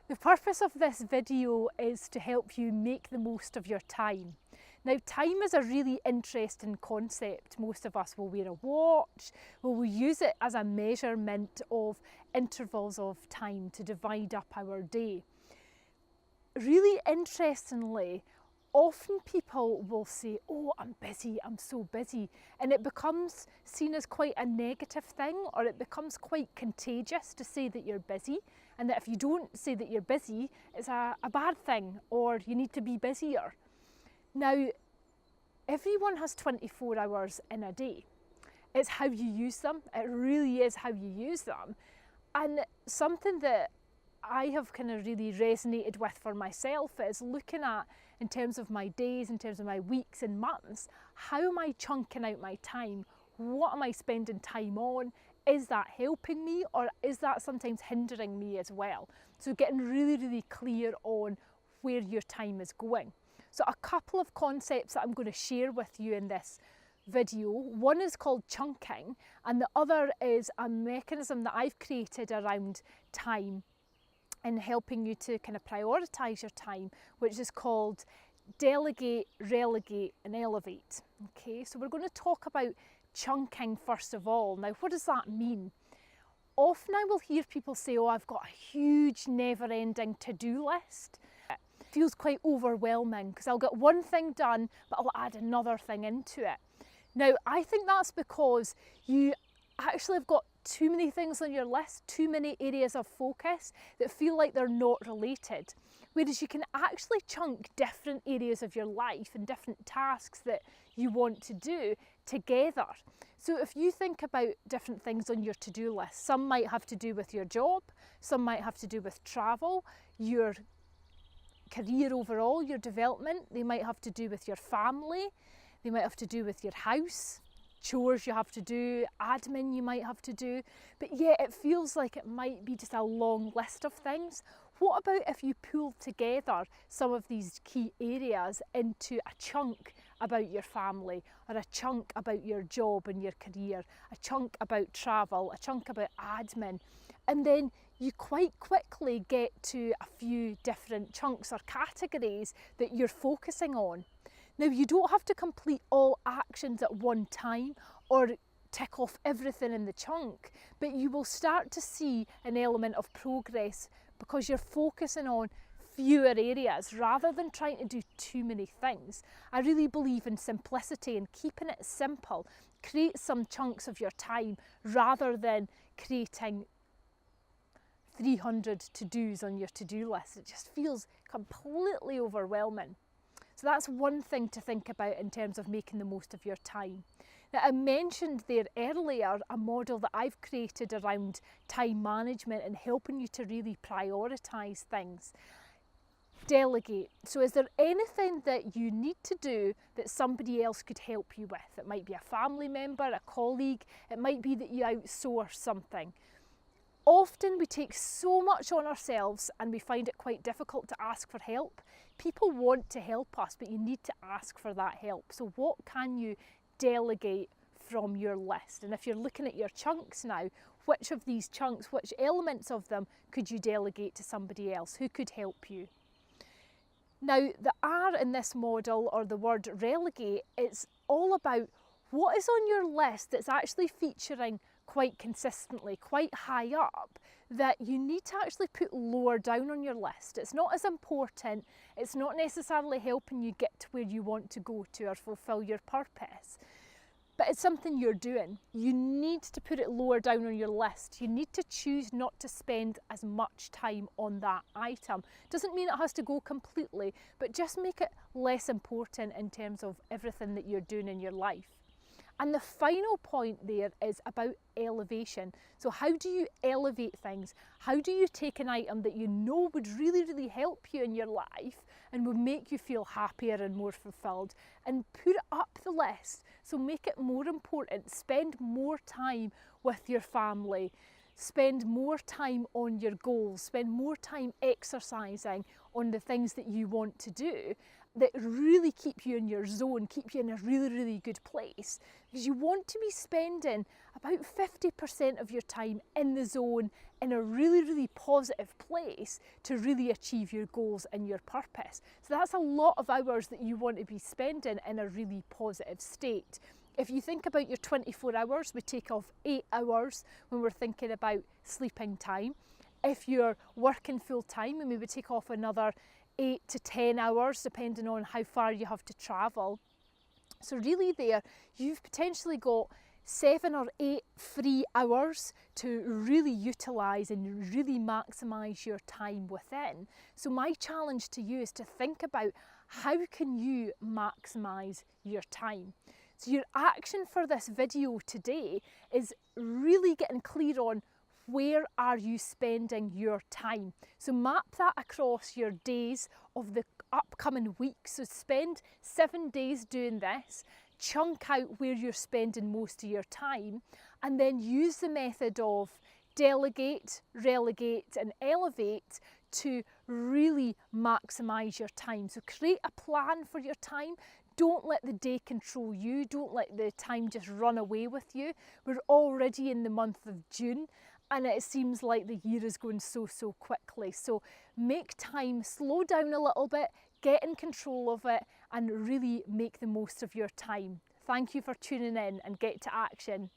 The purpose of this video is to help you make the most of your time. Now, time is a really interesting concept. Most of us will wear a watch, we'll use it as a measurement of intervals of time to divide up our day. Really interestingly, often people will say, oh, I'm busy, I'm so busy, and it becomes seen as quite a negative thing, or it becomes quite contagious to say that you're busy, and that if you don't say that you're busy, it's a bad thing, or you need to be busier. Now, everyone has 24 hours in a day. It's how you use them. It really is how you use them. And something that I have kind of really resonated with for myself is looking at, in terms of my days, in terms of my weeks and months, how am I chunking out my time? What am I spending time on? Is that helping me, or is that sometimes hindering me as well? So getting really, really clear on where your time is going. So a couple of concepts that I'm going to share with you in this video. One is called chunking, and the other is a mechanism that I've created around time and helping you to kind of prioritise your time, which is called delegate, relegate and elevate. Okay, so we're going to talk about chunking first of all. Now, what does that mean? Often I will hear people say, oh, I've got a huge never-ending to-do list. It feels quite overwhelming because I'll get one thing done, but I'll add another thing into it. Now, I think that's because you actually have got too many things on your list, too many areas of focus that feel like they're not related. Whereas you can actually chunk different areas of your life and different tasks that you want to do together. So if you think about different things on your to-do list, some might have to do with your job, some might have to do with travel, your career overall, your development, they might have to do with your family, they might have to do with your house, chores you have to do, admin you might have to do, but yeah, it feels like it might be just a long list of things. What about if you pull together some of these key areas into a chunk about your family, or a chunk about your job and your career, a chunk about travel, a chunk about admin, and then you quite quickly get to a few different chunks or categories that you're focusing on. Now, you don't have to complete all actions at one time or tick off everything in the chunk, but you will start to see an element of progress because you're focusing on fewer areas rather than trying to do too many things. I really believe in simplicity and keeping it simple. Create some chunks of your time rather than creating 300 to-dos on your to-do list. It just feels completely overwhelming. So that's one thing to think about in terms of making the most of your time. Now, I mentioned there earlier a model that I've created around time management and helping you to really prioritise things. Delegate. So is there anything that you need to do that somebody else could help you with? It might be a family member, a colleague, it might be that you outsource something. Often we take so much on ourselves and we find it quite difficult to ask for help. People want to help us, but you need to ask for that help. So what can you delegate from your list? And if you're looking at your chunks now, which of these chunks, which elements of them could you delegate to somebody else? Who could help you? Now, the R in this model, or the word relegate, it's all about what is on your list that's actually featuring quite consistently, quite high up, that you need to actually put lower down on your list. It's not as important, it's not necessarily helping you get to where you want to go to or fulfill your purpose, but it's something you're doing. You need to put it lower down on your list. You need to choose not to spend as much time on that item. Doesn't mean it has to go completely, but just make it less important in terms of everything that you're doing in your life. And the final point there is about elevation. So how do you elevate things? How do you take an item that you know would really, really help you in your life and would make you feel happier and more fulfilled, and put it up the list? So make it more important. Spend more time with your family. Spend more time on your goals. Spend more time exercising on the things that you want to do. that really keep you in your zone, keep you in a really, really good place. Because you want to be spending about 50% of your time in the zone, in a really, really positive place to really achieve your goals and your purpose. So that's a lot of hours that you want to be spending in a really positive state. If you think about your 24 hours, we take off 8 hours when we're thinking about sleeping time. If you're working full time, then we would take off another 8 to 10 hours depending on how far you have to travel. So really there, you've potentially got 7 or 8 free hours to really utilise and really maximise your time within. So my challenge to you is to think about how can you maximise your time. So your action for this video today is really getting clear on where are you spending your time. So map that across your days of the upcoming week. So spend 7 days doing this, chunk out where you're spending most of your time, and then use the method of delegate, relegate and elevate to really maximise your time. So create a plan for your time. Don't let the day control you. Don't let the time just run away with you. We're already in the month of June and it seems like the year is going so quickly. So make time, slow down a little bit, get in control of it and really make the most of your time. Thank you for tuning in and get to action.